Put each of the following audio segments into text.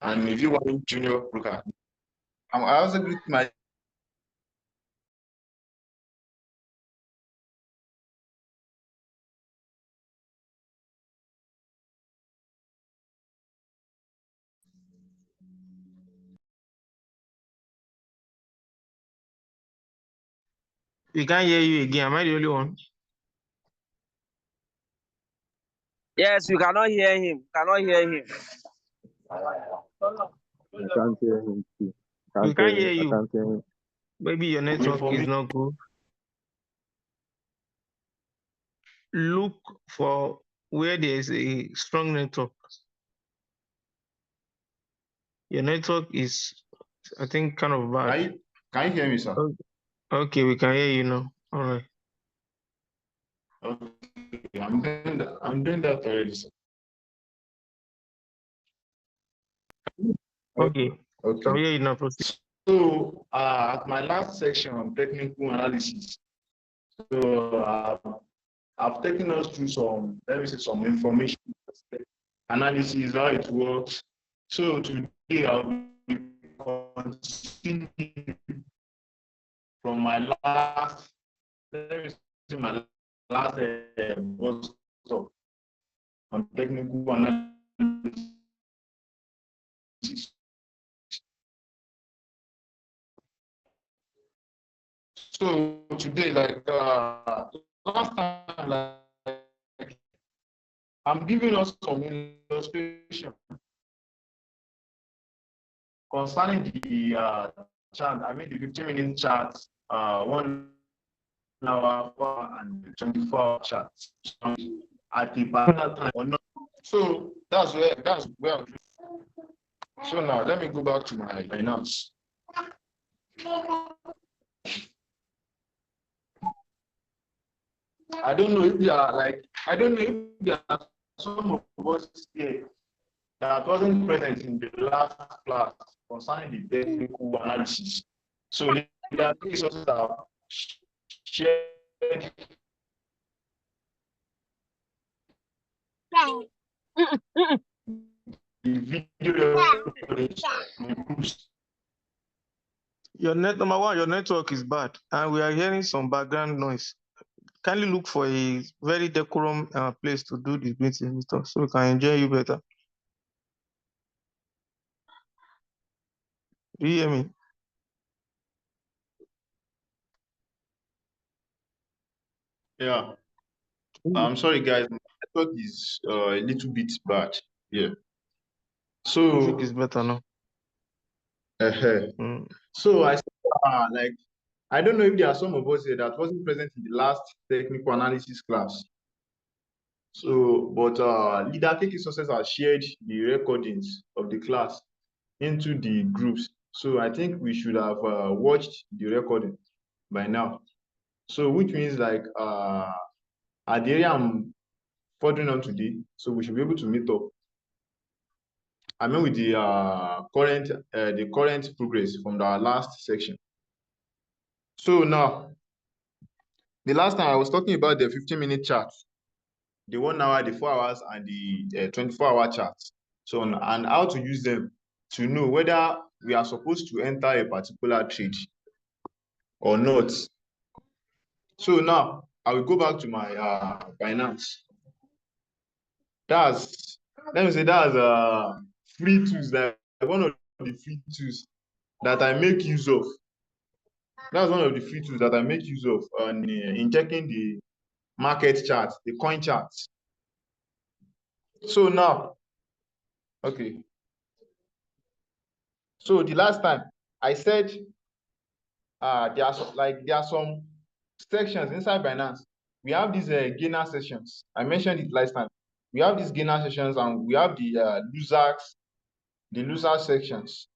And if you want junior broker, I also greet my We can't hear you again. Am I the only one? Yes, you cannot hear him. Cannot hear him. I can't hear him too. We can't hear I you. can't hear him. Maybe your network is not good. Look for where there is a strong network. Your network is, I think, kind of bad. Can you hear me, sir? Okay, we can hear you now. All right. Okay, I'm doing that already, sir. Okay. Okay. Can hear you now, proceed. So at my last section on technical analysis, so I've taken us through some, let me say, some information analysis, how it works. So today I'll be continuing from my last, let me say, my last stop on technical analysis. So today, like last time, like I'm giving us some illustration concerning the chart. I mean the 15-minute chart, 1 hour and 24-hour chart at the particular time or not. So that's where I'm. So now let me go back to my finance. I don't know if there are some of us here that wasn't present in the last class concerning the technical analysis. So there are resources that have shared the video. Your number one, your network is bad, and we are hearing some background noise. Kindly look for a very decorum place to do this meeting with us, so we can enjoy you better. Do you hear me? Yeah. I'm sorry, guys. My network is a little bit bad. Yeah. So I think it's better now. So I like I don't know if there are some of us here that wasn't present in the last technical analysis class. So, but Leader Keke Success has shared the recordings of the class into the groups. So I think we should have watched the recording by now. So which means like at the area I'm furthering on today, so we should be able to meet up. I mean with the current progress from the last section. So now, the last time I was talking about the 15-minute chart, the 1 hour, the 4 hours, and the 24-hour chart. So, and how to use them to know whether we are supposed to enter a particular trade or not. So now I will go back to my Binance. That's free tools, that one of the free tools that I make use of. That's one of the free tools that I make use of in checking the market chart, the coin chart. So now, okay. So the last time I said there are some sections inside Binance. We have these gainer sessions. I mentioned it last time. We have these gainer sessions and we have the loser sections.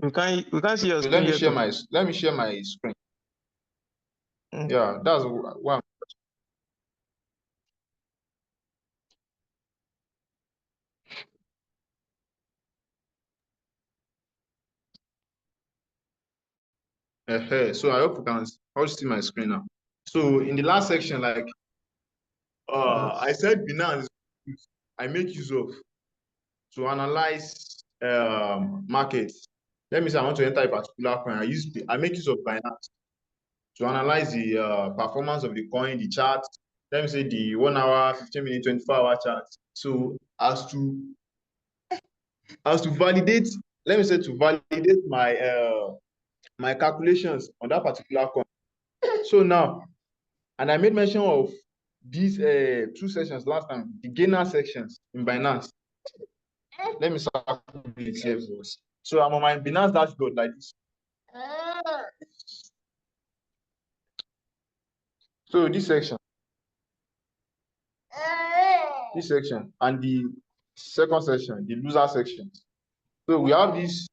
We can't see your So screen yet. Let me share my screen. Yeah, that's one. So I hope you can all see my screen now. So in the last section, like I said, Binance I make use of to analyze markets. Let me say I want to enter a particular coin. I make use of Binance to analyze the performance of the coin, the chart. Let me say the 1 hour, 15 minute, 24-hour chart. So as to validate, let me say to validate my calculations on that particular coin. So now, and I made mention of these 2 sections last time, the gainer sections in Binance. Let me start with it here first. So I'm on my Binance dashboard like this. So this section, and the second section, the loser section. So we have these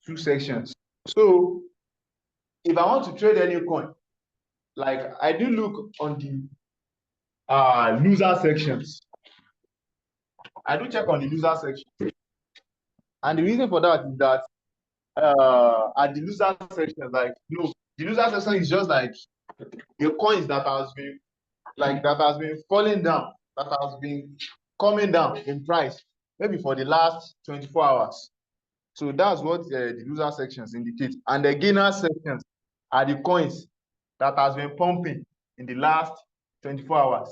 2 sections. So if I want to trade any coin, like I do look on the loser sections. I do check on the loser section. And the reason for that is that at the loser section, like the loser section is just like the coins that has been falling down, that has been coming down in price, maybe for the last 24 hours. So that's what the loser sections indicate. And the gainer sections are the coins that has been pumping in the last 24 hours.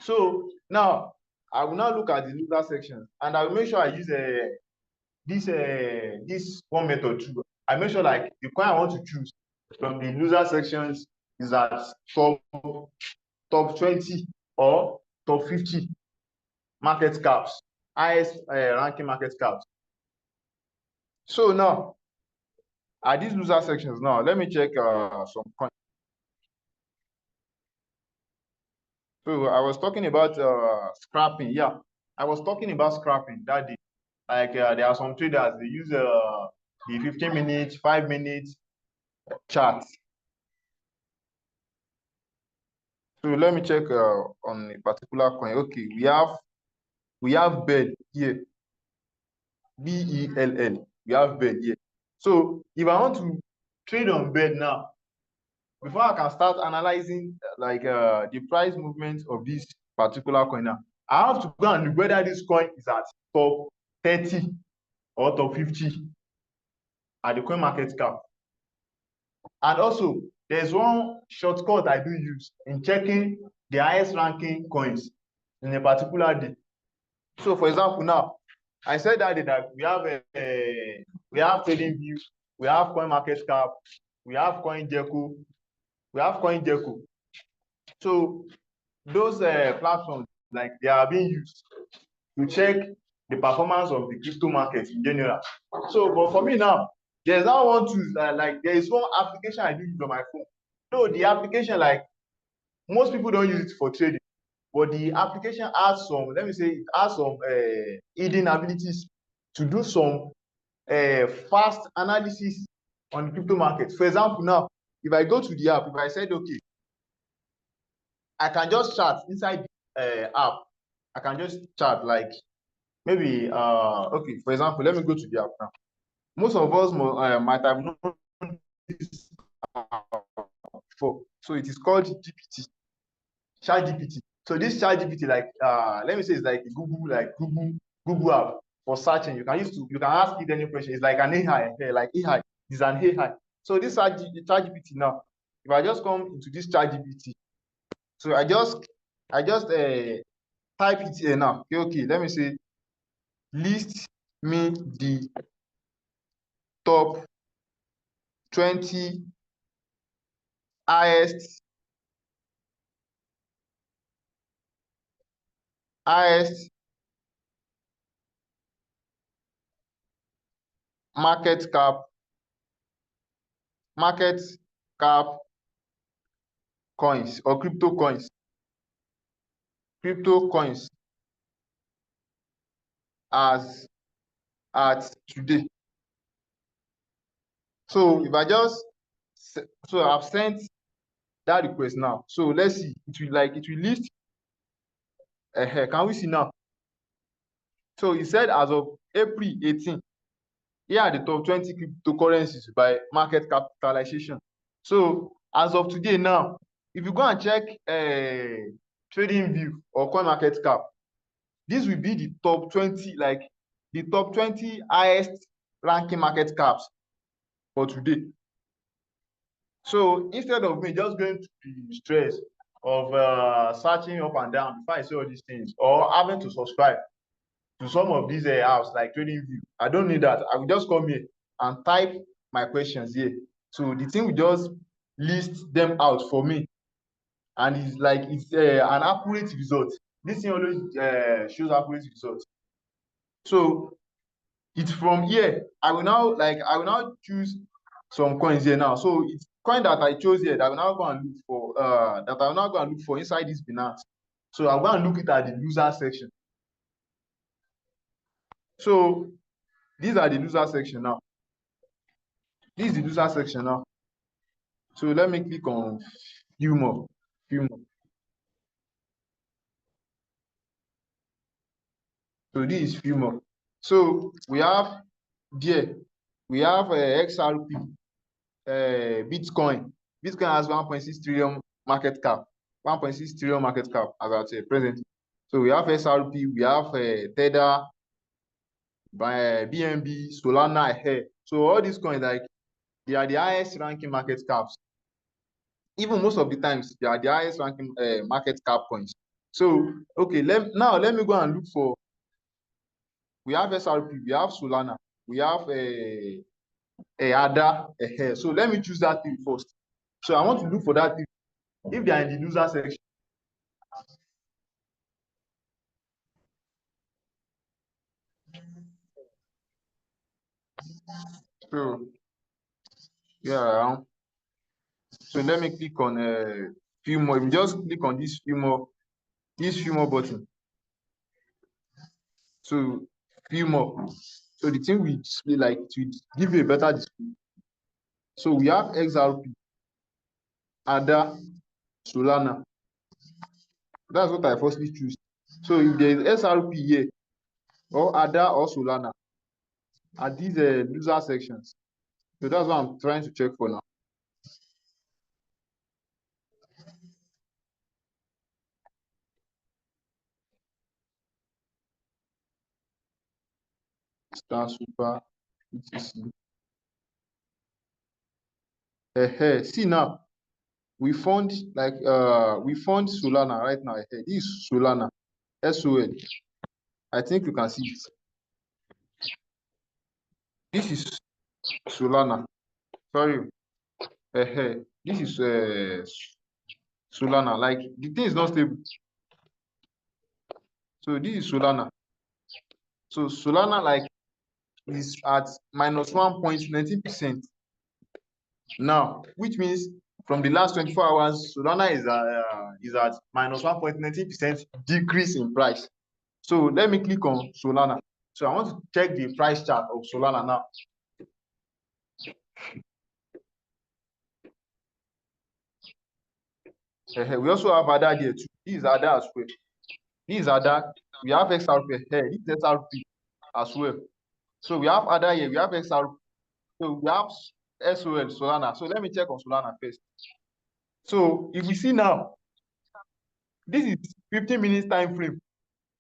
So now I will now look at the loser sections, and I will make sure I use this one method too. I make sure like the coin I want to choose from the loser sections is at top 20 or top 50 market caps, highest ranking market caps. So now at these loser sections, now let me check some coins. So I was talking about scrapping. Yeah, I was talking about scrapping that day. Like there are some traders, they use the 15 minutes, 5 minutes chart. So let me check on a particular coin. Okay, we have BED here. BELL. We have BED here. So if I want to trade on BED now, before I can start analyzing like the price movement of this particular coin now, I have to go and look whether this coin is at top 30 or top 50 at the coin market cap. And also, there's one shortcut I do use in checking the highest ranking coins in a particular day. So, for example, now I said that day that we have TradingView, we have CoinMarketCap, we have CoinGecko, we have CoinGecko. So those platforms, like they are being used to check the performance of the crypto market in general. So, but for me now, there's not one tool like there is one application I do use on my phone. So the application, like most people don't use it for trading, but the application has some, let me say, it has some hidden abilities to do some fast analysis on the crypto market. For example, now, if I go to the app, if I said, okay, I can just chart inside the app. I can just chart like maybe, okay, for example, let me go to the app now. Most of us might have known this before. So it is called GPT, ChatGPT. So this ChatGPT, like, let me say, it's like Google app for searching. You can ask it any question. It's like an AI, like AI. It's an AI. So this ChatGPT now, if I just come into this ChatGPT, so I just type it here now. Okay, let me say, list me the top 20 highest market cap coins or crypto coins as at today. So if I just, so I've sent that request now. So let's see, it will list. Can we see now? So it said as of April 18, here are the top 20 cryptocurrencies by market capitalization. So as of today now, if you go and check TradingView or CoinMarketCap, this will be the top 20, like the top 20 highest ranking market caps for today. So instead of me just going to the stress of searching up and down before I see all these things, or having to subscribe to some of these apps like TradingView, I don't need that. I will just come here and type my questions here. So the thing will just list them out for me, and it's like it's an accurate result. This thing always shows accurate results. So it's from here. I will now choose some coins here now. So it's coin that I chose here that I will now go and look for inside this Binance. So I'll go and look it at the loser section. So these are the loser section now. This is the loser section now. So let me click on few more. So this is few more. So we have there, we have XRP, Bitcoin. Bitcoin has 1.6 trillion market cap. 1.6 trillion market cap as at present. So we have XRP, we have Tether, BNB, Solana here. So all these coins, like, they are the highest ranking market caps. Even most of the times, they are the highest ranking market cap coins. So okay, let me go and look for. We have SRP, we have Solana, we have ADA here. So let me choose that thing first. So I want to look for that thing if they are in the loser section. So yeah, so let me click on few more. If you just click on this few more button. So few more. So the thing will display like to give you a better display. So we have XRP, ADA, Solana. That's what I firstly choose. So if there is SRP here, or ADA or Solana, at these loser sections. So that's what I'm trying to check for now. Star Super, etc. See now, we found Solana right now. This is Solana, SOL. I think you can see it. This is Solana. Sorry. This is Solana. Like, the thing is not stable. So this is Solana. So Solana, like, is at minus 1.19% now, which means from the last 24 hours, Solana is at minus 1.19% decrease in price. So let me click on Solana. So I want to check the price chart of Solana now. We also have ADA here too. This is ADA as well. This is ADA. We have XRP here. This is XRP as well. So we have ADA here. We have XRP. So we have SOL, Solana. So let me check on Solana first. So if we see now, this is 15 minutes time frame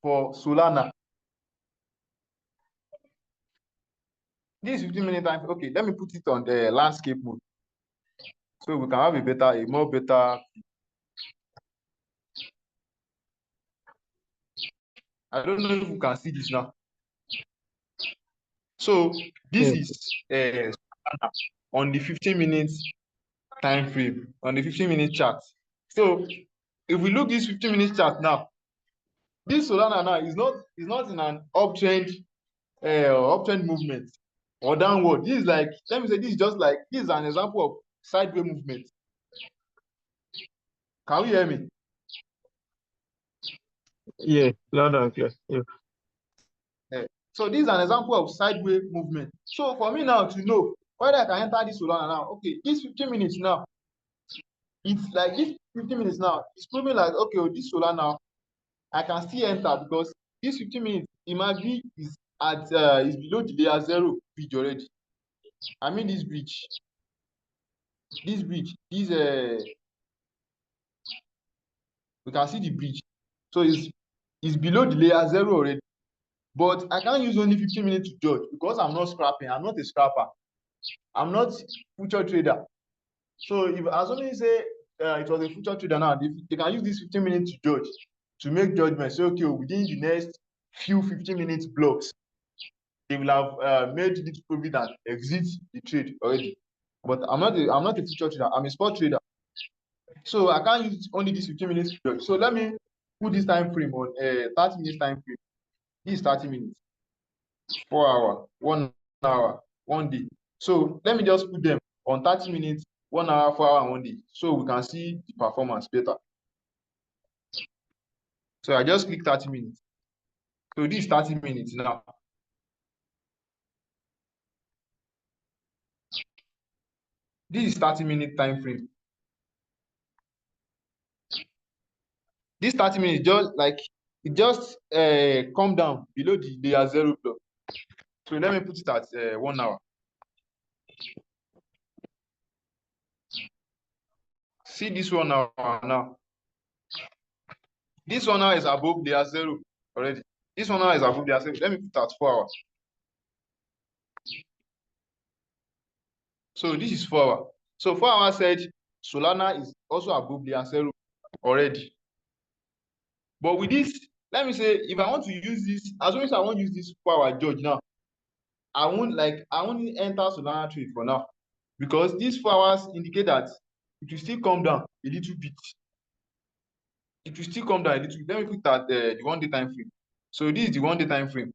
for Solana. This is 15 minute time. Okay, let me put it on the landscape mode, so we can have a more better. I don't know if you can see this now. So this is on the 15 minutes time frame, on the 15 minute chart. So if we look this 15 minute chart now, this Solana now is not in an uptrend movement or downward. This is like, let me say, this is an example of sideways movement. Can you hear me? Yeah, loud and clear. Yeah. So this is an example of sideways movement. So for me now to know whether I can enter this Solana now, okay, this 15 minutes now, it's like this 15 minutes now, it's proving like, okay, this Solana, I can still enter because this 15 minutes, Imagine is at is below the layer 0 bridge already. I mean this bridge, we can see the bridge. So it's below the layer 0 already. But I can't use only 15 minutes to judge because I'm not scrapping. I'm not a scrapper. I'm not future trader. So if as only say it was a future trader now, they can use this 15 minutes to judge, to make judgment. Say, okay, within the next few 15 minutes blocks, they will have made this profit and exit the trade already. But I'm not a future trader. I'm a spot trader. So I can't use only this 15 minutes to judge. So let me put this time frame on 30 minutes time frame. This is 30 minutes, 4 hours, 1 hour, 1 day. So let me just put them on 30 minutes, 1 hour, 4 hours, 1 day, so we can see the performance better. So I just click 30 minutes. So this is 30 minutes now. This is 30-minute time frame. This 30 minutes just like it just come down below the layer 0 block. So let me put it at 1 hour. See this 1 hour now. This 1 hour is above layer 0 already. This 1 hour is above layer 0. Let me put it at 4 hours. So this is 4 hours. So 4 hours said Solana is also above layer 0 already. But with this, let me say, if I want to use this, as long as I want to use this 4 hour judge now, I won't enter Solana trade for now, because these 4 hours indicate that it will still come down a little bit. It will still come down a little bit. Let me put that the 1 day time frame. So this is the 1 day time frame.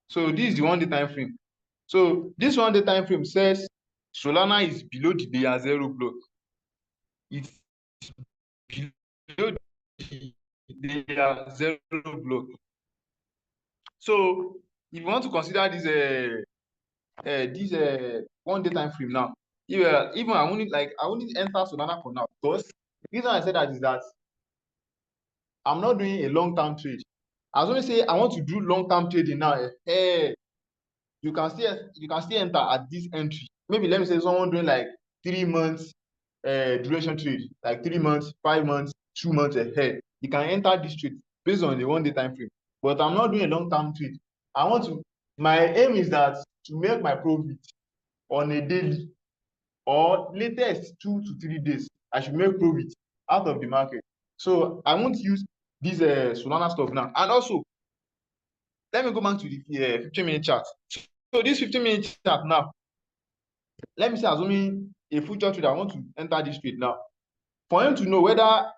So this is the 1 day time frame. So this 1 day time frame says Solana is below the layer 0 block. It's below the layer 0 block. So if you want to consider this 1 day time frame now, even I won't enter Solana for now, because the reason I said that is that I'm not doing a long-term trade. As long as say I want to do long-term trading now, you can still enter at this entry. Maybe let me say someone doing like 3 months duration trade, like 3 months, 5 months, 2 months ahead. You can enter this trade based on the 1 day time frame. But I'm not doing a long-term trade. My aim is that to make my profit on a daily or latest 2 to 3 days. I should make profit out of the market. So I won't use this Solana stuff now. And also, let me go back to the 15-minute chart. So this 15-minute chart now, let me say assuming a future trader, I want to enter this trade now. For him to know whether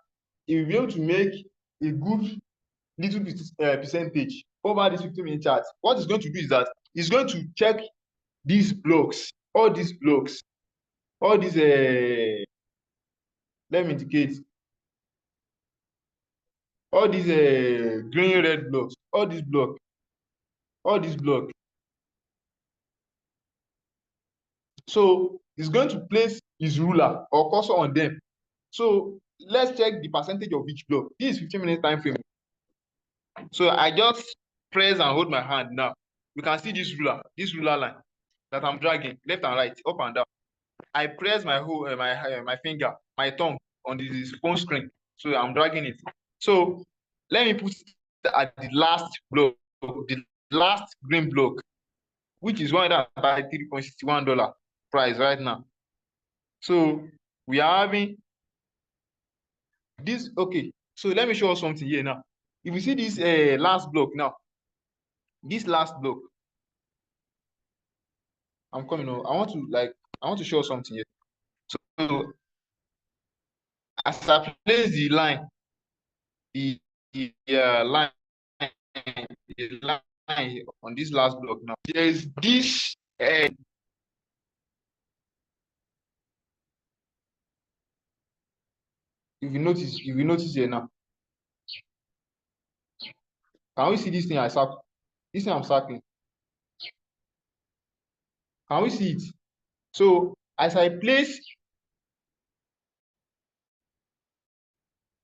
he will be able to make a good little percentage over this 15-minute chart, what he's going to do is that he's going to check these blocks, all these blocks, all these let me indicate all these green red blocks, all these blocks. So he's going to place his ruler or cursor on them. So let's check the percentage of each block. This is 15-minute time frame. So I just press and hold my hand now. You can see this ruler line that I'm dragging left and right, up and down. I press my whole my finger, my thumb on this phone screen. So I'm dragging it. So let me put at the last block, the last green block, which is $133.61 price right now. So we are having this. Okay, so let me show you something here now. If you see this last block now, this last block, I'm coming on. I want to show you something here. So as I place the line, the line on this last block now, there is this if you notice here now, can we see this thing I circle? This thing I'm circling, can we see it? So as I place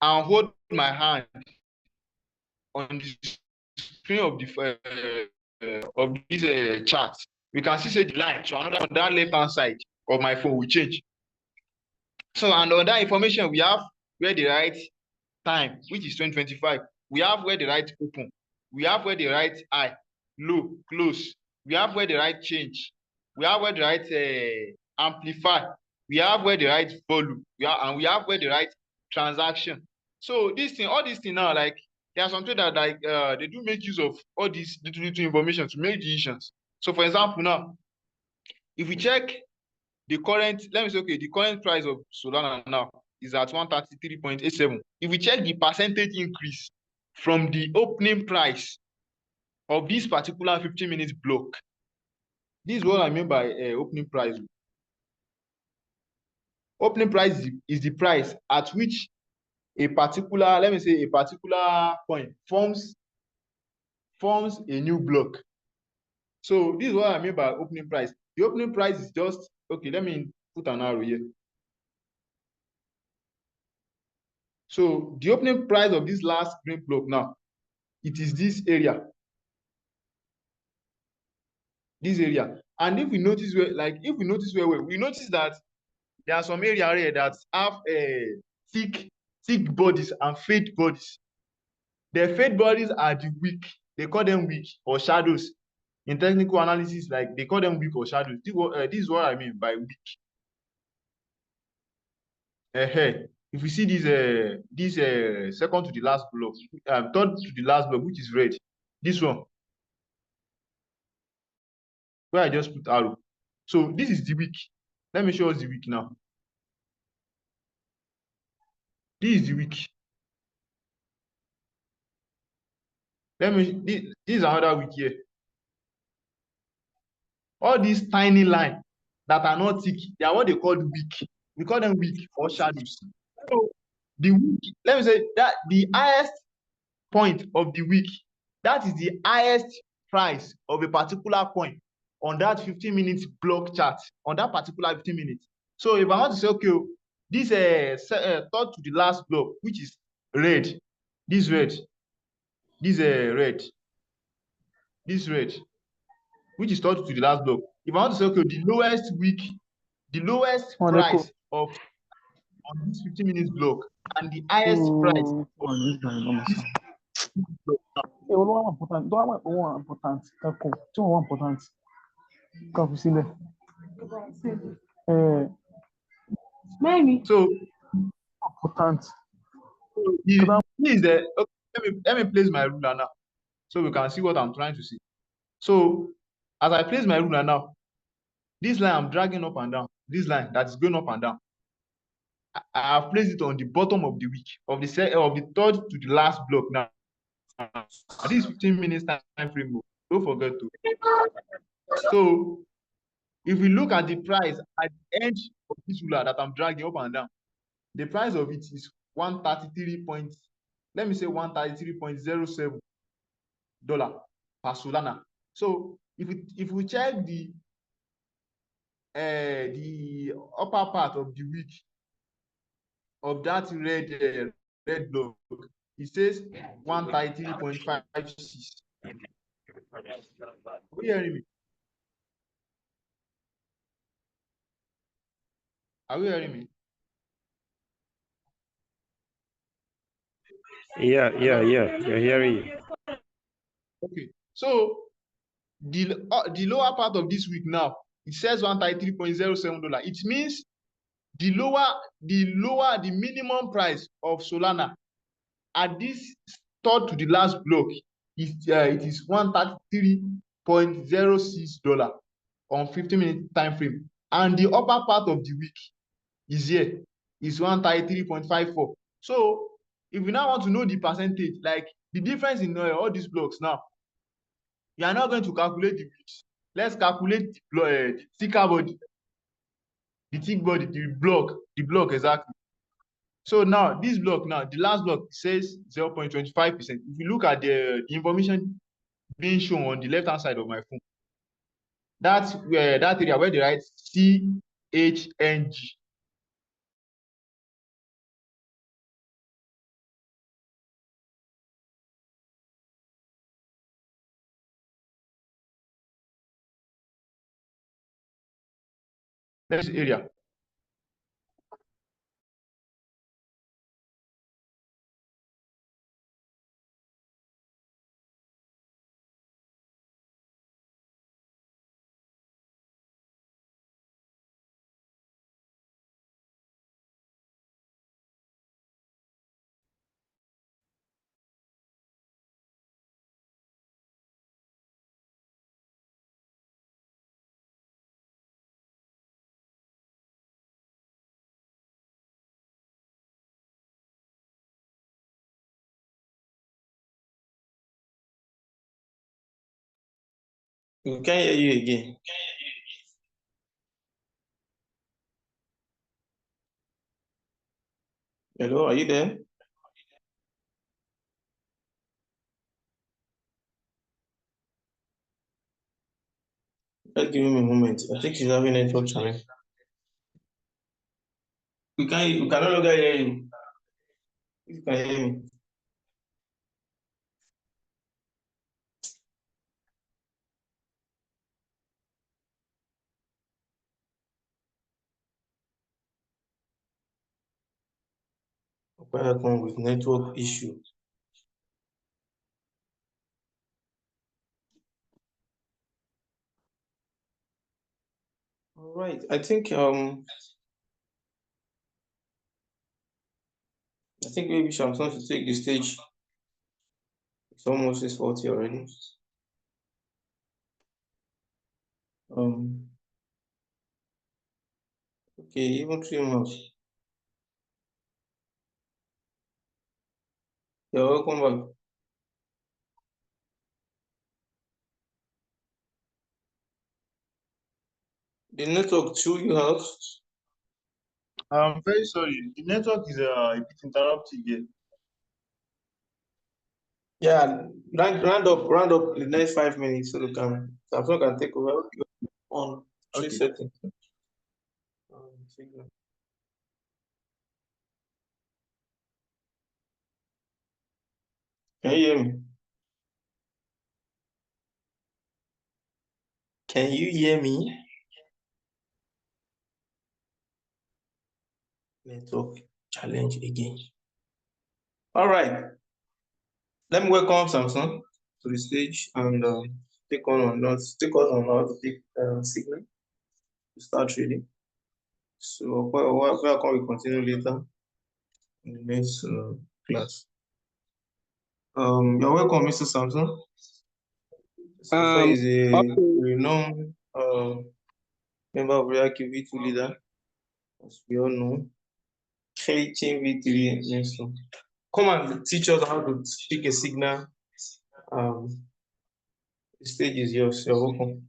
and hold my hand on the screen of this chart, we can see the line. So another on that left hand side of my phone will change. So and on that information we have where they write time, which is 2025. We have where the right open. We have where the right high, low, close. We have where the right change. We have where the right amplify. We have where the right volume. And we have where the right transaction. So this thing, all these things now, like there are some traders like they do make use of all these little information to make decisions. So for example, now, if we check the current, let me say, okay, the current price of Solana now is at 133.87. If we check the percentage increase from the opening price of this particular 15 minutes block, this is what I mean by opening price. Opening price is the price at which a particular, let me say, a particular coin forms a new block. So this is what I mean by opening price. The opening price is just, okay, let me put an arrow here. So the opening price of this last green block now, it is this area. This area. And if we notice where, we notice that there are some area here that have thick bodies and fade bodies. The fade bodies are the weak. They call them weak or shadows. In technical analysis, like they call them weak or shadows. This is what I mean by weak. If we see this second to the last block, third to the last block, which is red, this one, where I just put arrow. So this is the week. Let me show us the week now. This is the week. This is another week here. All these tiny lines that are not thick, they are what they call weak. We call them weak or shadows. So the week, let me say that the highest point of the week, that is the highest price of a particular coin on that 15 minutes block chart, on that particular 15 minutes. So if I want to say, okay, this third to the last block, which is red, this red, this red, this red, which is third to the last block. If I want to say, okay, the lowest price of on this 15 minutes block and the highest price so this is the, okay, let me place my ruler now so we can see what I'm trying to see. So as I place my ruler now, this line I'm dragging up and down, this line that is going up and down, I have placed it on the bottom of the week of the third to the last block now. This 15 minutes time frame. Don't forget to. So if we look at the price at the end of this ruler that I'm dragging up and down, the price of it is 133 point, let me say $133.07 per Solana. So if we check the upper part of the week of that red block, it says 133.56. Are you hearing me? Are you hearing me? Yeah, you're hearing you. Okay, so the lower part of this week now, it says $133.07. It means the minimum price of Solana at this third to the last block is it is $133.06 on 15-minute time frame, and the upper part of the week is here is 133.54. So if we now want to know the percentage, like the difference in all these blocks now, you are not going to calculate the weeks. Let's calculate the thicker body, the thick body, the block exactly. So now this block now, the last block says 0.25%. If you look at the information being shown on the left hand side of my phone, that's where that area where they write CHNG. This area. We can't hear you again. Hello, are you there? Just give him a moment. I think he's having a network challenge. We can no longer hear you. If you can hear me. What happened with network issue? All right, I think maybe Shamson should take the stage. It's almost 6:40 already. Okay, even 3 months. You're welcome back. The network too you have. I'm very sorry. The network is a bit interrupted here. Yeah, round up the next 5 minutes so Samsung can take over on three Okay. settings. Signal. Can you hear me? Can you hear me? Network challenge again. All right. Let me welcome Samson to the stage and take us on how to take signal to start trading. So where can we continue later in the next class? You're welcome, Mr. Samson. Samson is a renowned member of React V2 leader, as we all know. Creating V3 Nelson. Come and teach us how to pick a signal. The stage is yours. You're welcome.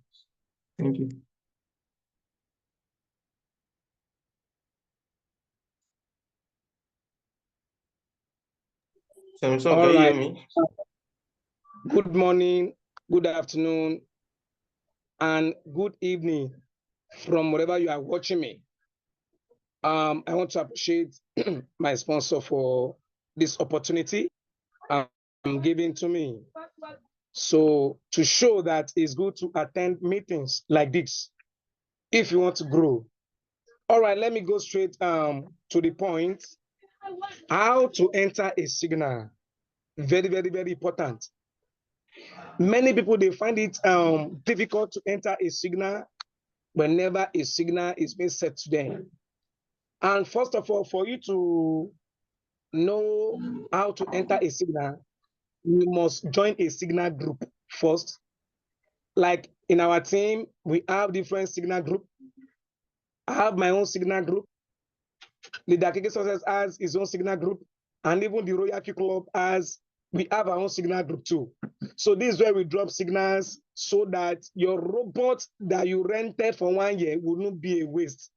Thank you. Samson, can you hear me? Good morning, good afternoon, and good evening from wherever you are watching me. I want to appreciate my sponsor for this opportunity given to me. So to show that it's good to attend meetings like this if you want to grow. All right, let me go straight to the point. How to enter a signal. Very, very, very important. Many people, they find it difficult to enter a signal whenever a signal is being set to them. And first of all, for you to know how to enter a signal, you must join a signal group first. Like in our team, we have different signal group. I have my own signal group. Leader KK Success has his own signal group. And even the Royal Q Club we have our own signal group too. So this is where we drop signals so that your robot that you rented for 1 year will not be a waste.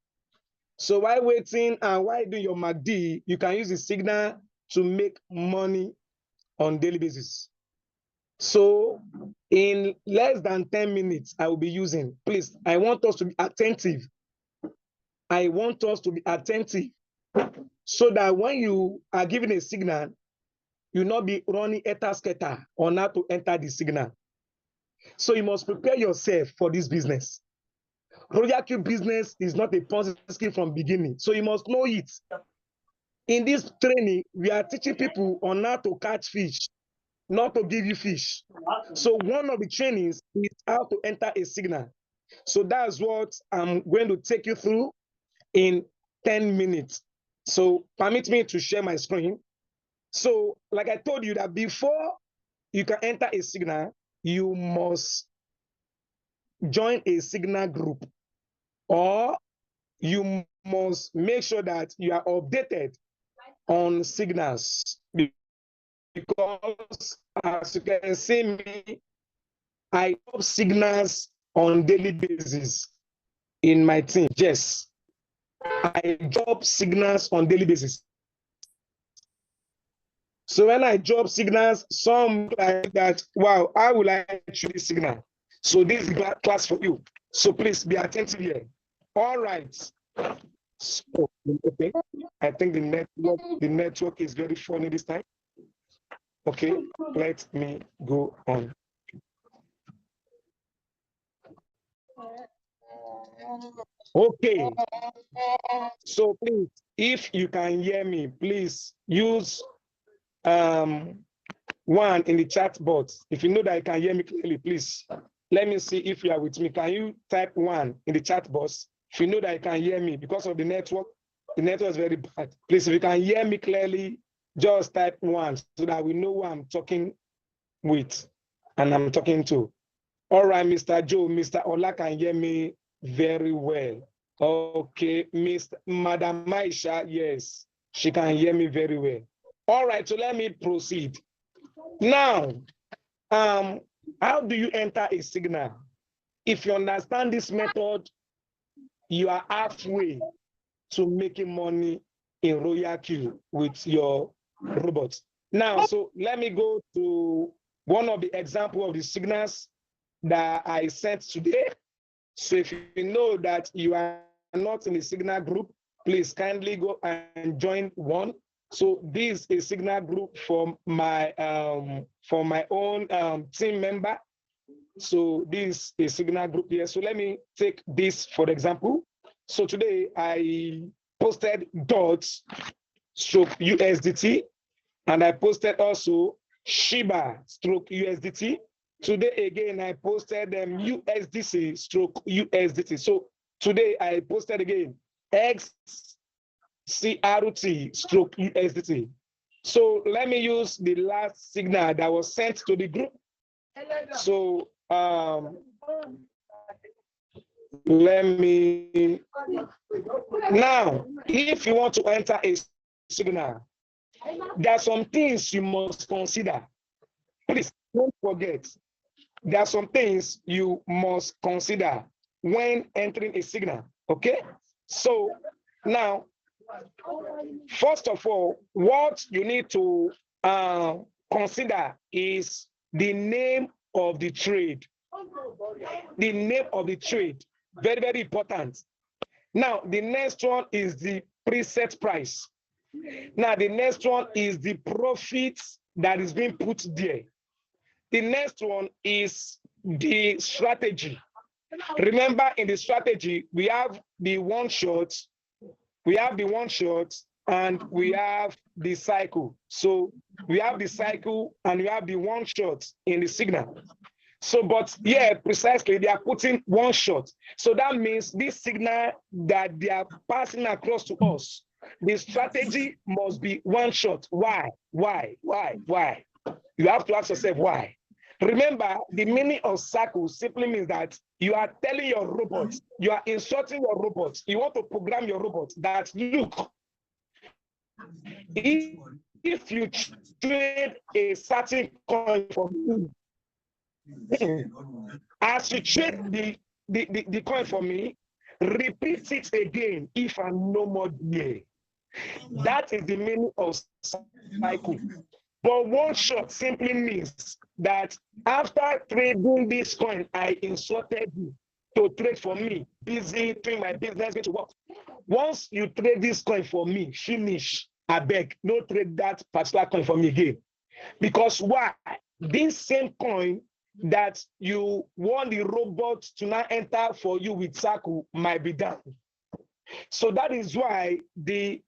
So while waiting and while doing your MACD, you can use the signal to make money on daily basis. So in less than 10 minutes, I will be using, please, I want us to be attentive. I want us to be attentive so that when you are given a signal, you not be running scatter on how to enter the signal. So you must prepare yourself for this business. Royal Q business is not a Ponzi scheme from beginning, so you must know it. In this training, we are teaching people on how to catch fish, not to give you fish. So one of the trainings is how to enter a signal. So that's what I'm going to take you through in 10 minutes. So permit me to share my screen. So like I told you that before you can enter a signal, you must join a signal group, or you must make sure that you are updated on signals, because as you can see me, I drop signals on daily basis in my team. Yes, I drop signals on daily basis. So when I drop signals, some like that, wow, how will I choose this signal? So this is class for you. So please be attentive here. All right. So, okay. I think the network is very funny this time. Okay, let me go on. Okay. So please, if you can hear me, please use one in the chat box. If you know that you can hear me clearly, please let me see if you are with me. Can you type one in the chat box? If you know that you can hear me, because of the network is very bad. Please, if you can hear me clearly, just type one so that we know who I'm talking with and I'm talking to. All right, Mr. Joe, Mr. Ola can hear me very well. Okay, Madam Maisha, yes, she can hear me very well. All right, so let me proceed. Now, how do you enter a signal? If you understand this method, you are halfway to making money in Royal Queue with your robots. Now, so let me go to one of the examples of the signals that I sent today. So if you know that you are not in the signal group, please kindly go and join one. So this is a signal group for my own team member. So this is a signal group here. So let me take this for example. So today I posted dots stroke USDT, and I posted also Shiba stroke USDT. Today again, I posted USDC stroke USDT. So today I posted again XCRT stroke USDT. So let me use the last signal that was sent to the group. So let me, now, if you want to enter a signal, there are some things you must consider. Please don't forget, there are some things you must consider when entering a signal, okay? So now, first of all, what you need to consider is the name of the trade. The name of the trade, very, very important. Now, the next one is the preset price. Now, the next one is the profit that is being put there. The next one is the strategy. Remember, in the strategy, we have the one shot, and we have the cycle. So we have the cycle and we have the one shot in the signal. So, but yeah, precisely, they are putting one shot. So that means this signal that they are passing across to us, the strategy must be one shot. Why? You have to ask yourself why. Remember, the meaning of cycle simply means that you are telling your robot, you are instructing your robot, you want to program your robot that, look, if you trade a certain coin for me, as you trade the coin for me, repeat it again if I'm no more there. That is the meaning of cycle. But one shot simply means that after trading this coin, I instructed you to trade for me, busy doing my business, going to work. Once you trade this coin for me, finish. I beg, no trade that particular coin for me again. Because why? This same coin that you want the robot to now enter for you with cycle might be down. So that is why the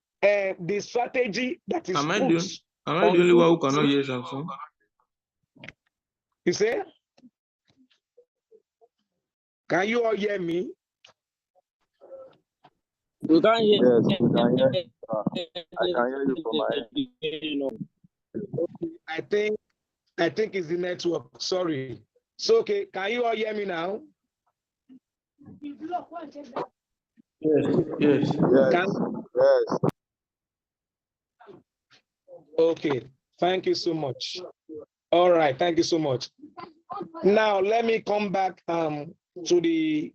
strategy that is Am I the only one who cannot hear something? You say? Can you all hear me? We can't hear. Yes, we can hear you. I can hear you from my end. I think it's the network. Sorry. So okay, can you all hear me now? Yes. Yes. Okay. Thank you so much. All right. Thank you so much. Now, let me come back to the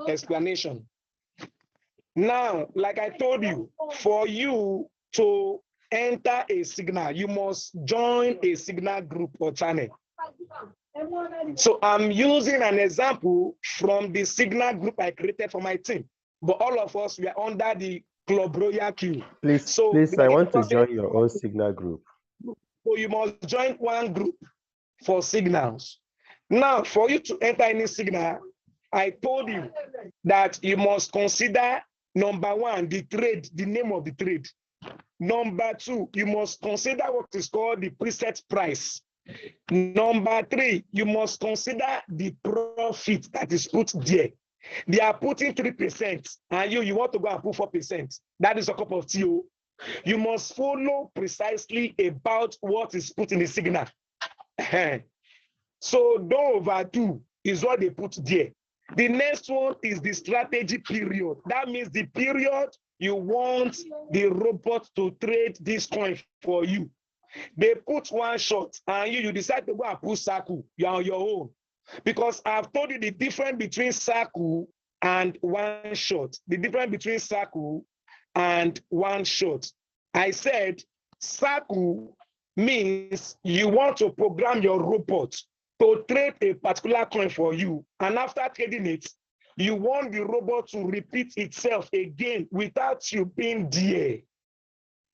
explanation. Now, like I told you, for you to enter a signal, you must join a signal group or channel. So I'm using an example from the signal group I created for my team. But all of us, we are under the Club Royal queue. Please, So please, I want to join your own signal group. So you must join one group for signals. Now, for you to enter any signal, I told you that you must consider number one, the trade, the name of the trade. Number two, you must consider what is called the preset price. Number three, you must consider the profit that is put there. They are putting 3%, and you want to go and put 4%. That is a cup of tea. You must follow precisely about what is put in the signal. So don't overdo is what they put there. The next one is the strategy period. That means the period you want the robot to trade this coin for you. They put one shot and you decide to go and put Saku. You're on your own. Because I've told you the difference between Saku and one shot. The difference between Saku and one shot. I said Saku means you want to program your robot to trade a particular coin for you. And after trading it, you want the robot to repeat itself again without you being there.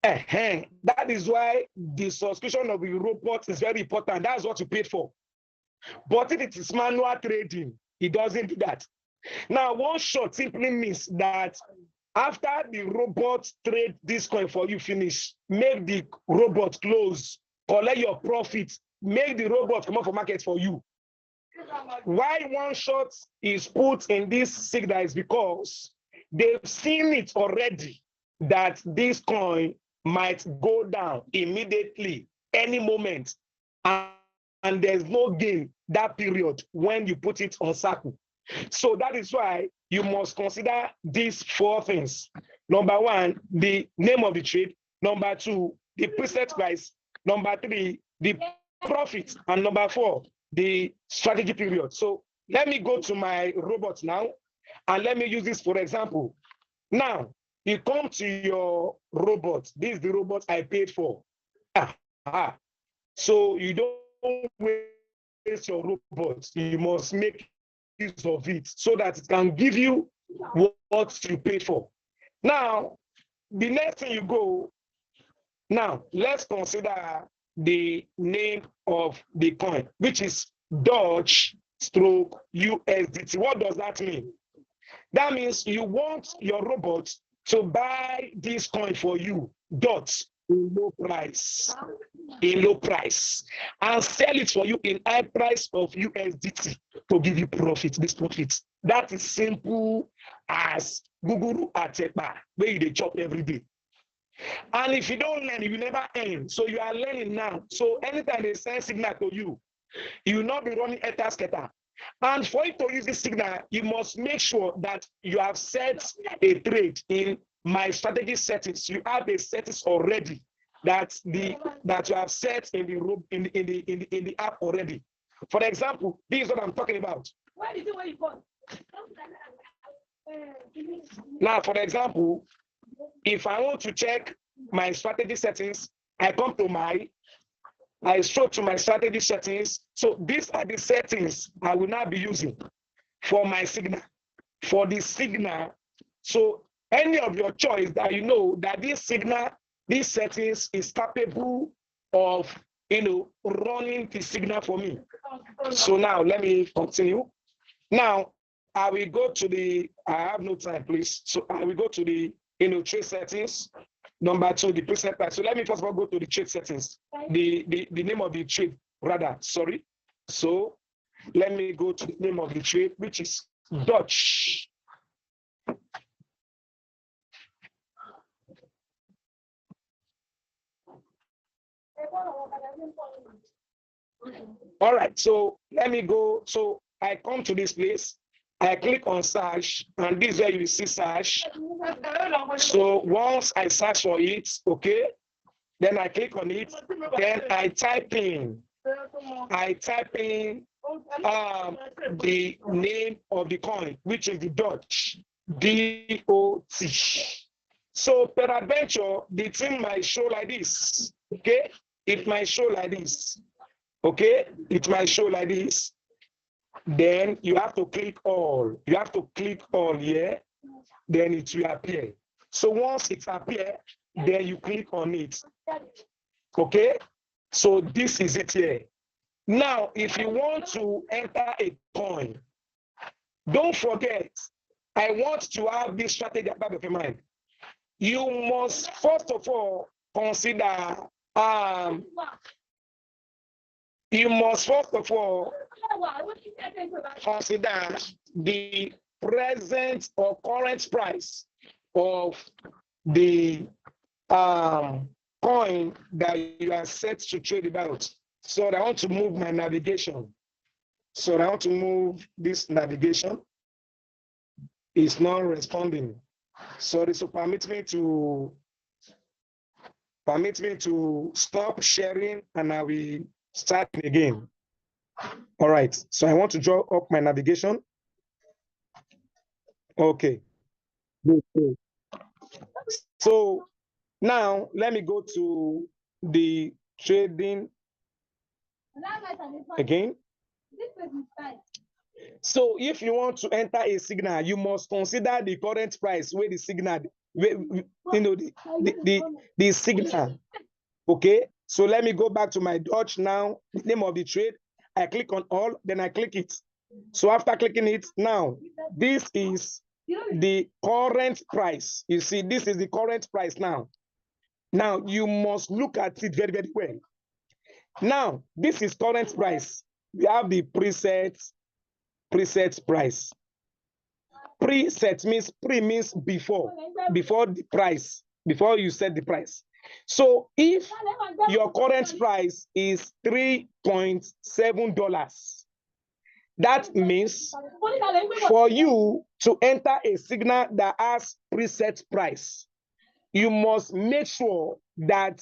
That is why the subscription of the robot is very important. That's what you paid for. But if it is manual trading, it doesn't do that. Now, one shot simply means that after the robot trade this coin for you finish, make the robot close, collect your profit, make the robot come up for market for you. Why one shot is put in this signal is because they've seen it already that this coin might go down immediately, any moment, and there's no gain that period when you put it on Saku. So that is why you must consider these four things. Number one, the name of the trade. Number two, the preset price. Number three, the profit. And number four, the strategy period. So let me go to my robot now, and let me use this for example. Now, you come to your robot. This is the robot I paid for. So you don't waste your robot. You must make use of it so that it can give you what you paid for. Now, the next thing you go, now let's consider the name of the coin, which is Doge stroke USDT. What does that mean? That means you want your robot to buy this coin for you, dots, in low price, and sell it for you in high price of USDT to give you profit, this profit. That is simple as Google Atepa, where they chop every day. And if you don't learn, you will never earn. So you are learning now. So anytime they send signal to you, you will not be running Etherscatter. And for you to use this signal, you must make sure that you have set a trade in my strategy settings. You have the settings already that you have set in the app already. For example, this is what I'm talking about. Now, for example, if I want to check my strategy settings, I come to I scroll to my strategy settings. So these are the settings I will now be using for my signal. For the signal, so any of your choice that you know that this signal, these settings is capable of, running the signal for me. So now let me continue. Now I will go to I have no time, please. So I will go to the, trade settings. Number two, the preset price. So let me first of all go to the trade settings. The name of the trade, rather, sorry. So let me go to the name of the trade, which is Dutch. All right, so let me go. So I come to this place. I click on search, and this is where you see search. So once I search for it, okay, then I click on it, then I type in I type in the name of the coin, which is the Dutch, D-O-T. So peradventure, the thing might show like this, okay? It might show like this, okay? It might show like this. Then you have to click all. You have to click all here, then it will appear. So once it appears, then you click on it, okay? So this is it here. Now, if you want to enter a coin, don't forget, I want to have this strategy at the back of your mind. You must first of all consider, consider the present or current price of the coin that you are set to trade about. So I want to move my navigation. So I want to move this navigation. It's not responding. So this will permit me to stop sharing, and I will start again. All right. So I want to draw up my navigation. Okay. Good. So now let me go to the trading again. So if you want to enter a signal, you must consider the current price where the signal, the signal. Okay. So let me go back to my Dutch now. The name of the trade. I click on all, then I click it. So after clicking it, now this is the current price. You see, this is the current price now. Now you must look at it very, very well. Now, this is current price. We have the preset price. Preset means before the price, before you set the price. So if your current price is $3.7, that means for you to enter a signal that has preset price, you must make sure that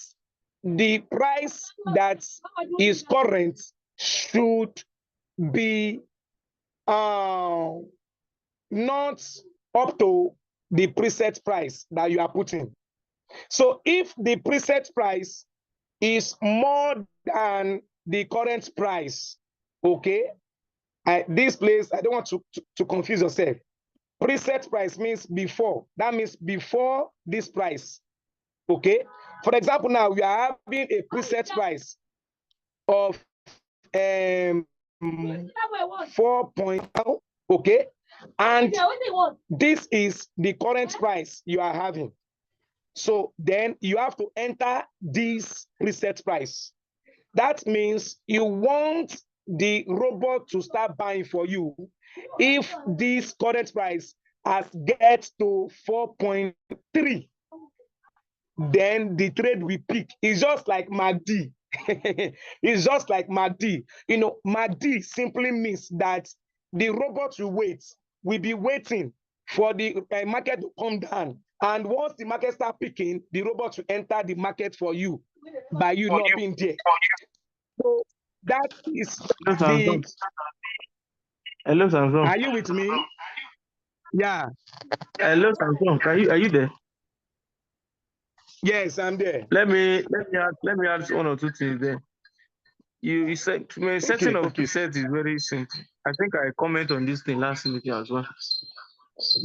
the price that is current should be not up to the preset price that you are putting. So if the preset price is more than the current price, okay, this place, I don't want to confuse yourself. Preset price means before. That means before this price. Okay. For example, now we are having a preset price of 4.0. Okay. And this is the current price you are having. So then you have to enter this preset price. That means you want the robot to start buying for you if this current price has get to 4.3. Then the trade will peak. It's just like MACD. It's just like MACD. You know, MACD simply means that the robot will be waiting for the market to come down. And once the market starts picking, the robot will enter the market for you by you not being there. So that is the... Hello, Samsung. Are you with me? Yeah. Hello, Samsung. Are you there? Yes, I'm there. Let me add one or two things there. You said setting of preset is very simple. I think I comment on this thing last week as well.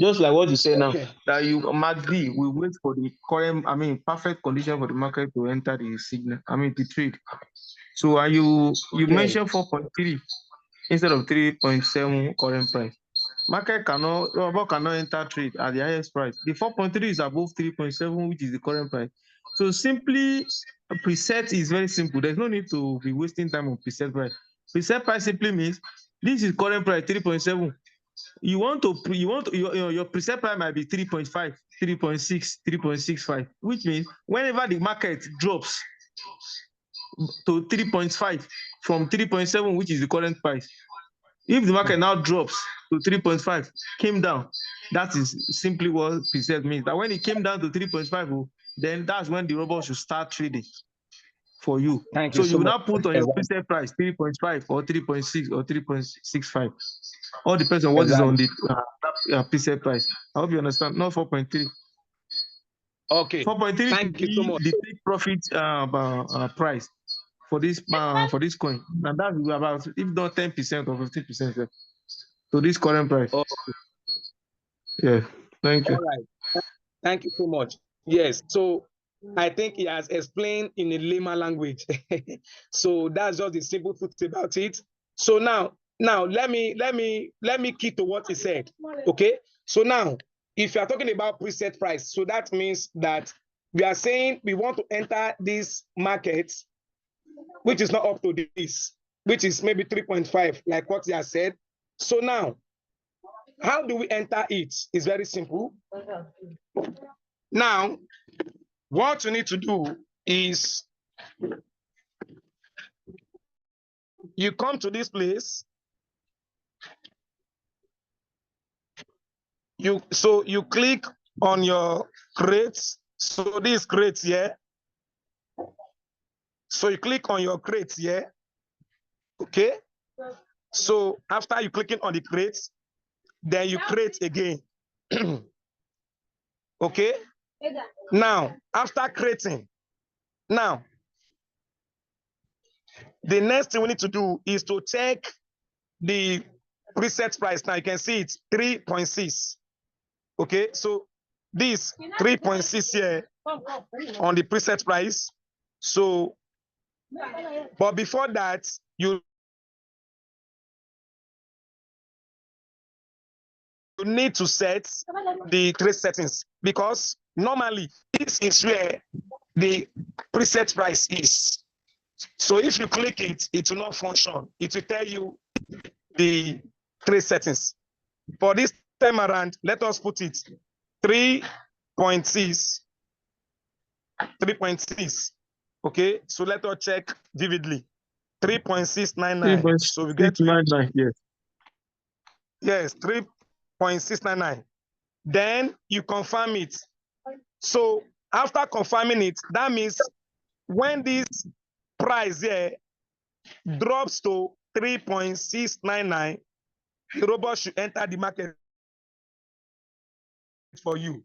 Just like what you say now, that you MACD will wait for the current, perfect condition for the market to enter the signal, the trade. So you mentioned 4.3 instead of 3.7 current price. Market cannot enter trade at the highest price. The 4.3 is above 3.7, which is the current price. So simply a preset is very simple. There's no need to be wasting time on preset price. Preset price simply means this is current price 3.7. Your preset price might be 3.5, 3.6, 3.65, which means whenever the market drops to 3.5 from 3.7, which is the current price, if the market now drops to 3.5, came down, that is simply what preset means. That when it came down to 3.5, then that's when the robot should start trading. for you. Thank So you you so will much. now put on your Exactly. preset price 3.5 or 3.6 or 3.65. All depends on what is Exactly. on the preset price. I hope you understand. Not 4.3. Okay. 4.3 will Thank you so be much. the take profit price for this coin, and that will be about, if not 10% or 15%, to this current price. Oh, Yeah. Thank you. all right. Thank you so much. Yes. So I think he has explained in a layman language. So that's just the simple truth about it. So now let me key to what he said. Okay. So now, if you are talking about preset price, so that means that we are saying we want to enter this market, which is not up to this, which is maybe 3.5, like what he has said. So now, how do we enter it? It's very simple. Now, what you need to do is you come to this place. You click on your crates. So this crates here. So you click on your crates here. Okay. So after you clicking on the crates, then you create again. Okay. Now, after creating, now the next thing we need to do is to check the preset price. Now you can see it's 3.6. Okay, so this 3.6 here on the preset price. So, but before that, you need to set the trade settings, because normally this is where the preset price is. So if you click it, it will not function. It will tell you the trade settings. For this time around, let us put it 3.6. 3.6. Okay, so let us check vividly. 3.699. So we get 3.699, yes. Yes, 3.699. Then you confirm it. So after confirming it, that means when this price here drops to 3.699, the robot should enter the market for you.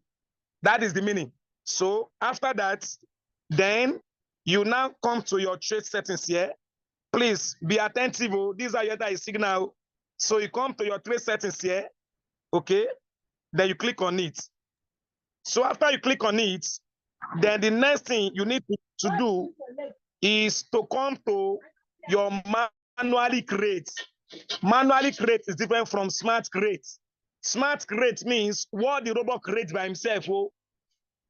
That is the meaning. So after that, then you now come to your trade settings here. Please be attentive. These are your signal. So you come to your trade settings here. Okay. Then you click on it. So after you click on it, then the next thing you need to do is to come to your manually create. Manually create is different from smart create. Smart create means what the robot creates by himself.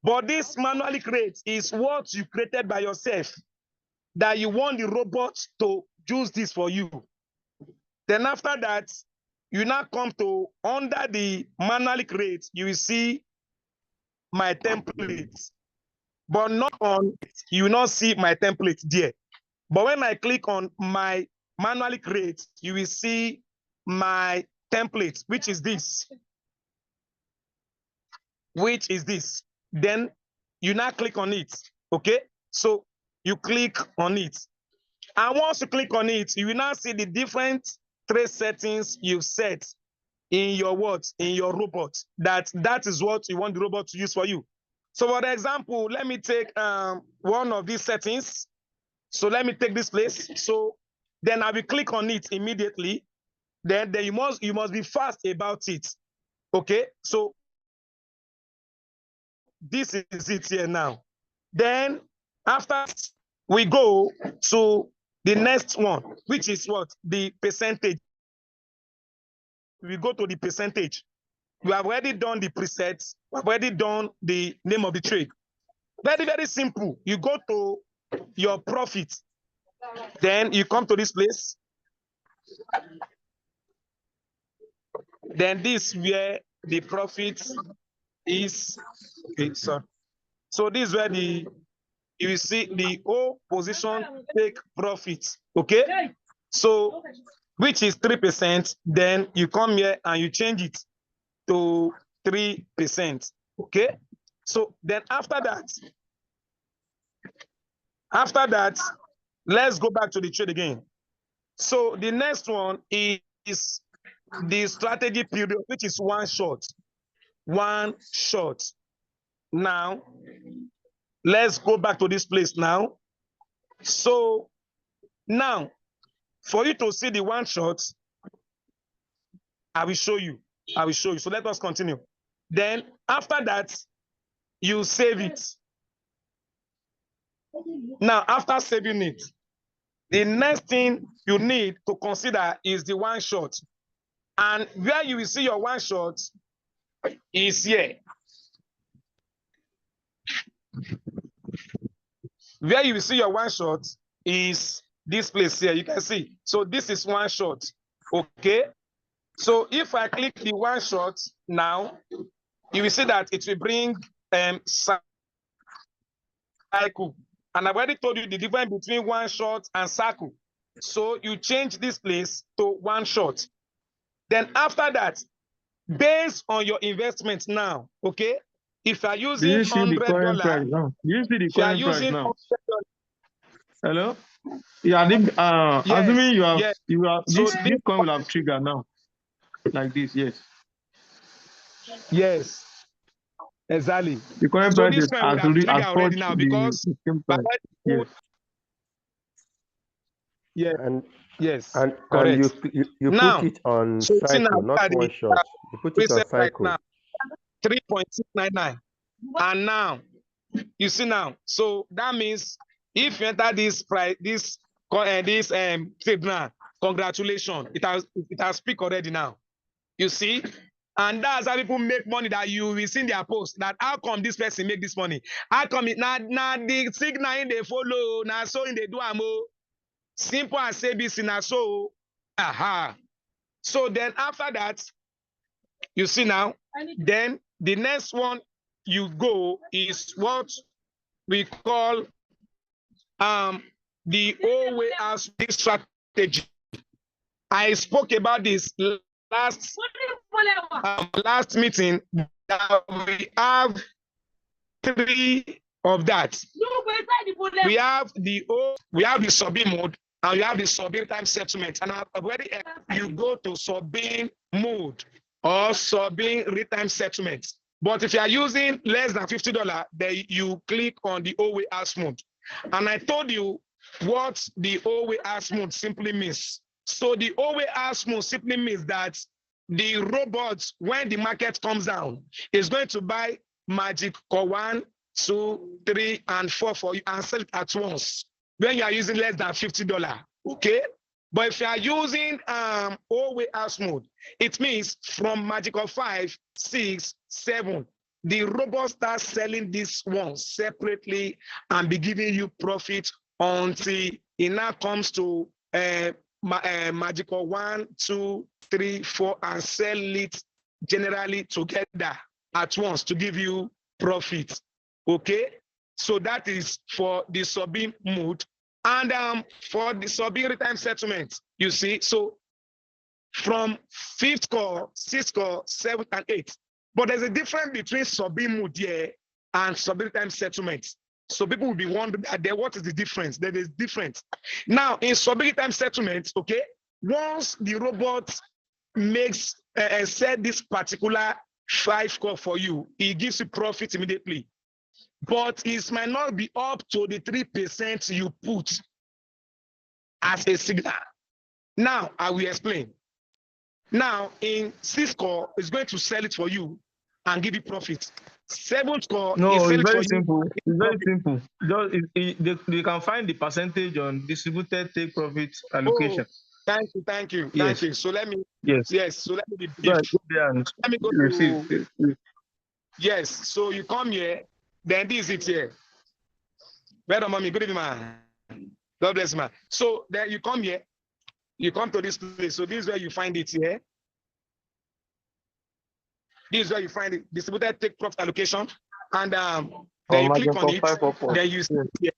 But this manually create is what you created by yourself, that you want the robot to use this for you. Then after that, you now come to under the manually create, you will see my template. But not on, you will not see my template there. But when I click on my manually create, you will see my template, which is this. Which is this. Then you now click on it. Okay? So you click on it. And once you click on it, you will now see the different trade settings you've set in your what? In your robot. That is what you want the robot to use for you. So for example, let me take one of these settings. So let me take this place. So then I will click on it immediately. Then you must be fast about it. Okay? So this is it here now. Then after we go to the next one, which is what? The percentage. We go to the percentage. We have already done the presets. We have already done the name of the trade. Very, very simple. You go to your profit. Then you come to this place. Then this where the profit is. Okay, so this is where you will see the O position take profit. Okay. So which is 3%. Then you come here and you change it to 3%. Okay. So then after After that, let's go back to the trade again. So the next one is the strategy period, which is one shot. One shot. Now, let's go back to this place now. So now, for you to see the one shot, I will show you. I will show you. So let us continue. Then after that, you save it. Now, after saving it, the next thing you need to consider is the one shot. And where you will see your one shot is here. Where you will see your one shot is this place here. You can see. So this is one shot. Okay. So if I click the one shot now, you will see that it will bring cycle. And I've already told you the difference between one shot and cycle. So you change this place to one shot. Then after that, based on your investment now, okay? If you are using Do you see the current price $100, now? Do you see the if you are current price using now? $100, Hello? Yeah, yes, assuming yes. So this coin will have triggered now. Like this, yes. yes, exactly. The current So price this is coin would have triggered already touched now the because same by price. that Yes. yes, And yes, and correct. you Now, put it on so you see now, cycle, look not at one the shot. You put it on preset right cycle. now, 3.699. And now, you see now, so that means if you enter this price, this trade now, congratulations, it has peaked already now. You see? And that's how people make money, that you will see in their post that how come this person make this money? How come it now the signal in they follow, now so in they do amo. Simple as ABC now so. Aha. So then after that, you see now, then the next one you go is what we call the old way out strategy. I spoke about this last meeting, that we have 3 of that. We have the sub-in mode, and you have the sub-in time settlement. And I've already you go to sub-in mode or sub-in real-time settlement. But if you are using less than $50, then you click on the OWA house mode. And I told you what the OWA house mode simply means. So the OWA house mode simply means that the robots, when the market comes down, is going to buy Magic Core 1, 2, 3, and 4 for you and sell it at once when you are using less than $50. Okay? But if you are using OWA house mode, it means from Magic Core 5, 6, 7, the robot starts selling this one separately and be giving you profit until it now comes to Magic Core 1, 2, 3, 4, and sell it generally together at once to give you profit. Okay, so that is for the sub-in mode. And for the sub-in real-time settlement, you see, so from 5th core, 6th core, 7th, and 8th. But there's a difference between sub-in mode here and sub-in real-time settlement. So people will be wondering, what is the difference? There is difference. Now, in sub-in real-time settlement, okay, once the robot makes set this particular 5 core for you, it gives you profit immediately. But it might not be up to the 3% you put as a signal. Now, I will explain. Now, in 6 core, it's going to sell it for you and give you profit. 7th core, No, it's very for simple. You. It's very simple. Just they can find the percentage on distributed take profit allocation. Oh, thank you. So let me so let me be brief. Let me go to yes. So you come here, then this is it here. Well, mommy, good evening, man. God bless, man. So then you come here, you come to this place. So this is where you find it here. This is where you find it, distributed take profit allocation, and then you click on it. Then you see it here.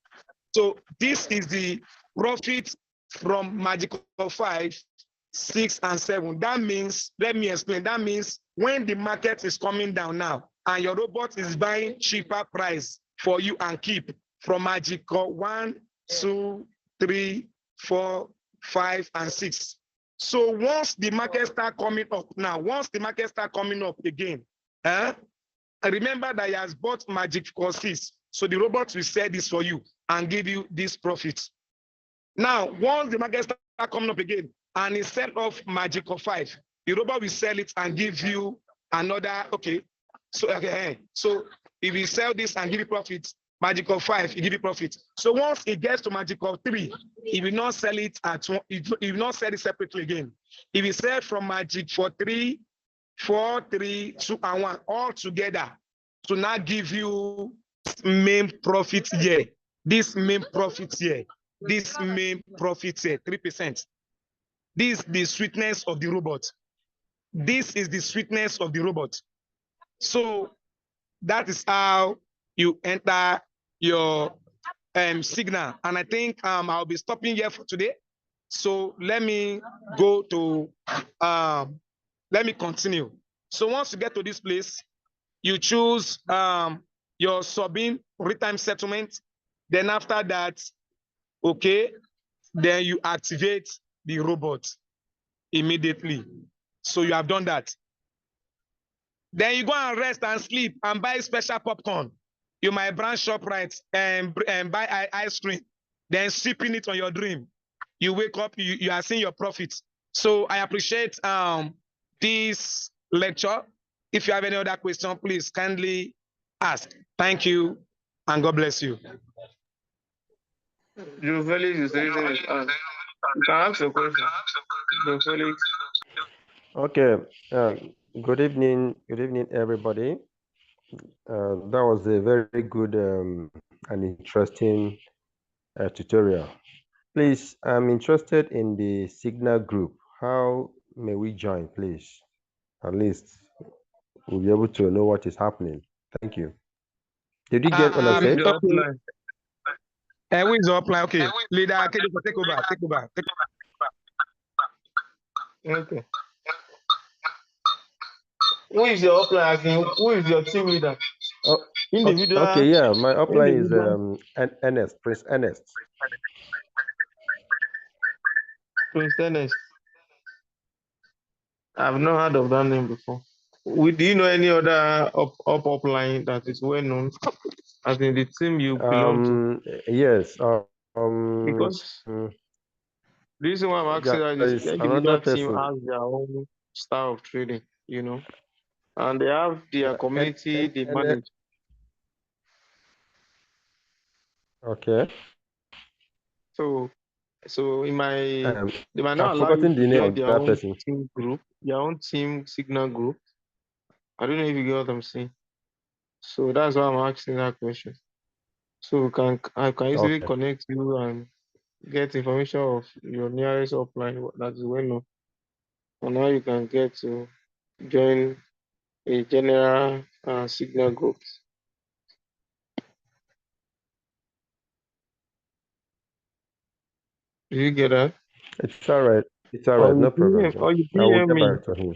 So this is the profit from Magic Core 5, 6, and 7. That means, let me explain. That means when the market is coming down now and your robot is buying cheaper price for you and keep from Magical 1, 2, 3, 4, 5, and 6. So once the market start coming up now, once the market start coming up again, remember that he has bought Magic courses. So the robot will sell this for you and give you this profit. Now, once the market start coming up again and he sell off Magic of 5, the robot will sell it and give you another, okay. So so if you sell this and give you profit, Magic of 5, he give you profit. So once it gets to Magic of 3, he will not sell it at one, he will not sell it separately again. If you sell from Magic for 3, 4, 3, 2, and 1 all together to now give you main profit here. This main profit here. This main profit here, 3%. This is the sweetness of the robot. This is the sweetness of the robot. So that is how you enter your signal. And I think I'll be stopping here for today. So let me go to, let me continue. So once you get to this place, you choose your sub-in real-time settlement. Then after that, okay, then you activate the robot immediately. So you have done that. Then you go and rest and sleep and buy special popcorn. You might branch ShopRite and buy ice cream, then sipping it on your dream. You wake up, you are seeing your profits. So I appreciate this lecture. If you have any other question, please kindly ask. Thank you, and God bless you. Joe Felix is raising his hand. You can ask a question. Joe Felix. Okay. Good evening, everybody. That was a very good and interesting tutorial. Please, I'm interested in the Signal group. How may we join, please? At least we'll be able to know what is happening. Thank you. Did you get what I said? Who is the upline? Okay, leader, take over. Okay. Who is your upline? Who is your team leader? Oh, individual. Okay, yeah, my upline is Ernest, Prince Ernest. Prince Ernest. I've not heard of that name before. Do you know any other upline that is well known as in the team you belong to? Yes. Because the reason why I'm asking that is the individual team has their own style of trading, you know, and they have their community they manage. Okay. So in my they might not allow you to join their own team group, their own team signal group. I don't know if you get what I'm saying. So that's why I'm asking that question. So I can easily connect you and get information of your nearest upline that is well known. And now you can get to join a general signal group. Do you get that? It's all right. It's all right. No problem. Or you DM me. Back to him.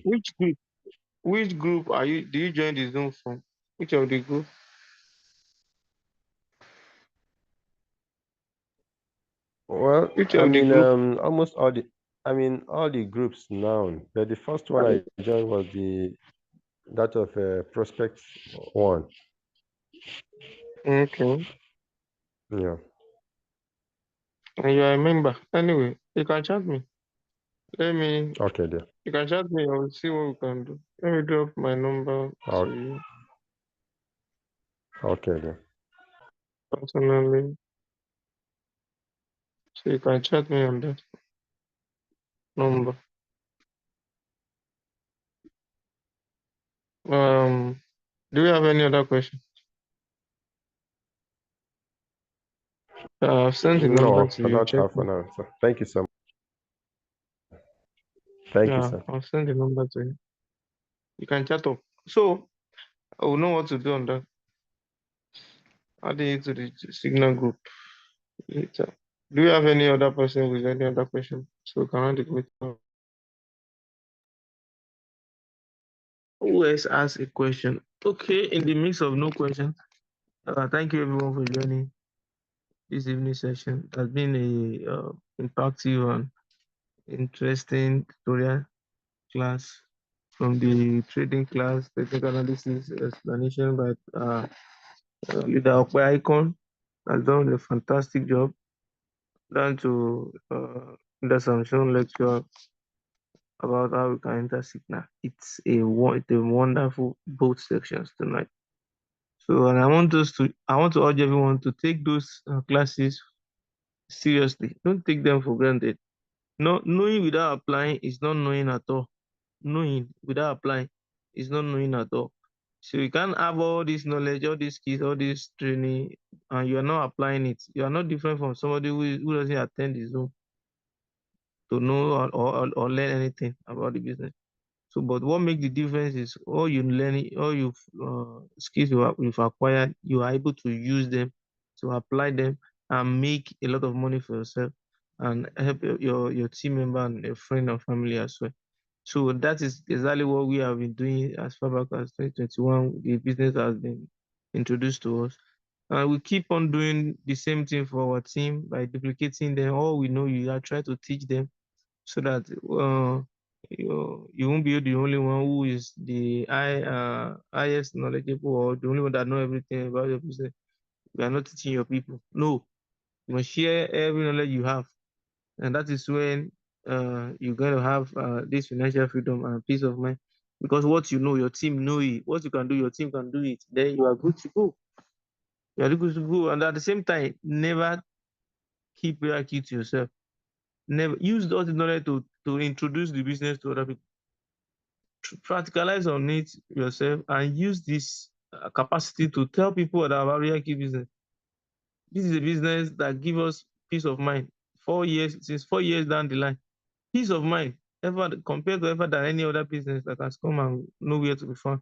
Which group are you? Do you join the Zoom from? Which of the group? Well, almost all the. All the groups now. But the first one I joined was that of Prospect One. Okay. Yeah. And you are a member. Anyway, you can chat me. Okay, dear. You can chat me. I will see what we can do. Let me drop my number to you. Okay, dear. Personally. So you can chat me on that number. Do you have any other questions? I've sent the number to you. Not for now. So thank you so much. Thank you, sir. I'll send the number to you. You can chat up. So I will know what to do on that. Add it to the signal group later. Do you have any other person with any other question? So we can add it with who else asked a question? Okay, in the mix of no question. Thank you everyone for joining. this evening session. It has been a interactive and interesting tutorial class from the trading class, technical analysis explanation by leader Okwe Icon. Has done a fantastic job. Down to the Samsung lecture about how we can enter Signal. It's a wonderful both sections tonight. So, and I want to urge everyone to take those classes seriously. Don't take them for granted. No, knowing without applying is not knowing at all. Knowing without applying is not knowing at all. So you can't have all this knowledge, all these skills, all this training, and you are not applying it. You are not different from somebody who doesn't attend the Zoom to know or learn anything about the business. So, but what makes the difference is all you learn, all you skills you've acquired, you are able to use them, to apply them, and make a lot of money for yourself, and help your team member and your friend and family as well. So that is exactly what we have been doing as far back as 2021. The business has been introduced to us. And we keep on doing the same thing for our team by duplicating them. All we know, you are trying to teach them so that you won't be the only one who is the highest knowledgeable or the only one that know everything about your business. You are not teaching your people. No, you must share every knowledge you have. And that is when you're going to have this financial freedom and peace of mind. Because what you know, your team know it. What you can do, your team can do it. Then you are good to go. You are good to go. And at the same time, never keep hierarchy to yourself. Never use all the knowledge to introduce the business to other people. Practicalize on it yourself and use this capacity to tell people about hierarchy business. This is a business that gives us peace of mind. 4 years, since 4 years down the line, peace of mind ever compared to ever than any other business that has come and nowhere to be found.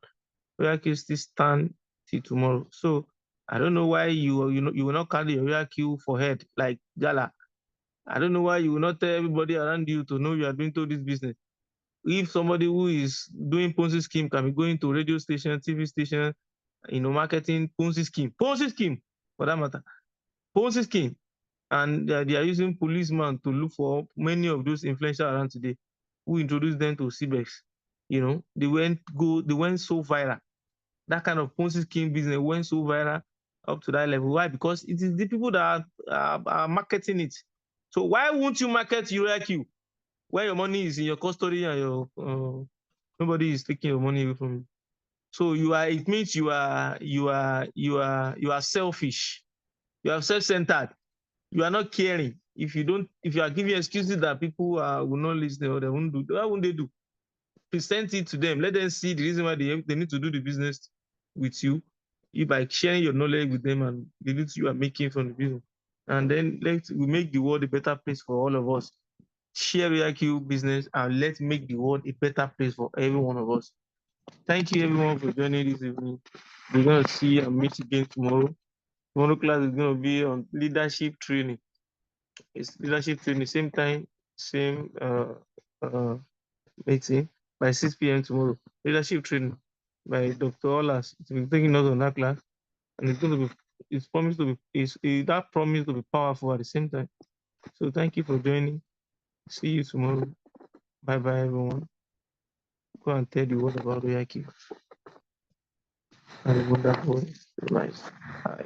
Hierarchy still stand till tomorrow. So I don't know why you will not carry your hierarchy for head like Gala. I don't know why you will not tell everybody around you to know you are doing to this business. If somebody who is doing Ponzi scheme can be going to radio station, TV station, marketing Ponzi scheme for that matter, Ponzi scheme, and they are using policemen to look for many of those influential around today who introduced them to CBEX. They went so viral. That kind of Ponzi scheme business went so viral up to that level. Why? Because it is the people that are marketing it. So why won't you market URQ where your money is in your custody and your nobody is taking your money away from you? So it means you are selfish. You are self-centered. You are not caring. If you are giving excuses that people will not listen or they won't do, what won't they do? Present it to them. Let them see the reason why they need to do the business with you. By sharing your knowledge with them and the little you are making from the business. And then we make the world a better place for all of us. Share AIQ business and let's make the world a better place for every one of us. Thank you everyone for joining this evening. We're going to see and meet again tomorrow. Tomorrow class is going to be on leadership training. It's leadership training, same time, same meeting by 6 p.m. tomorrow. Leadership training by Dr. Olas. It's been taking notes on that class, and it's going to be. It's promised to be. That promise to be powerful at the same time. So thank you for joining. See you tomorrow. Bye bye everyone. Go and tell the world about Oyaki. Have a wonderful night. Bye.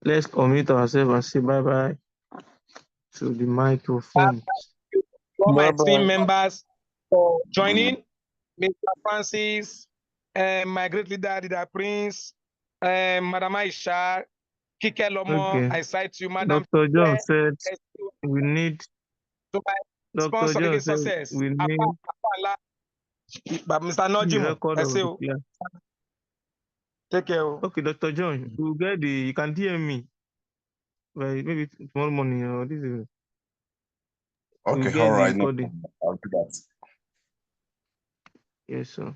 Let's unmute ourselves and say bye bye to the microphone. All my Bye-bye. team members for joining. Mr. Francis, my great leader Prince, Madam Aisha, Kike Lomo, Okay. I cite you, Madam. Dr. John said we need. To my Dr. sponsor, John Lily said Success. we need But Mr. the Nojimu, record of the class. take care. Okay, Dr. John, you can DM me by maybe tomorrow morning or this evening. Okay, We'll get all the right. No recording. problem. I'll do that. Yes, sir.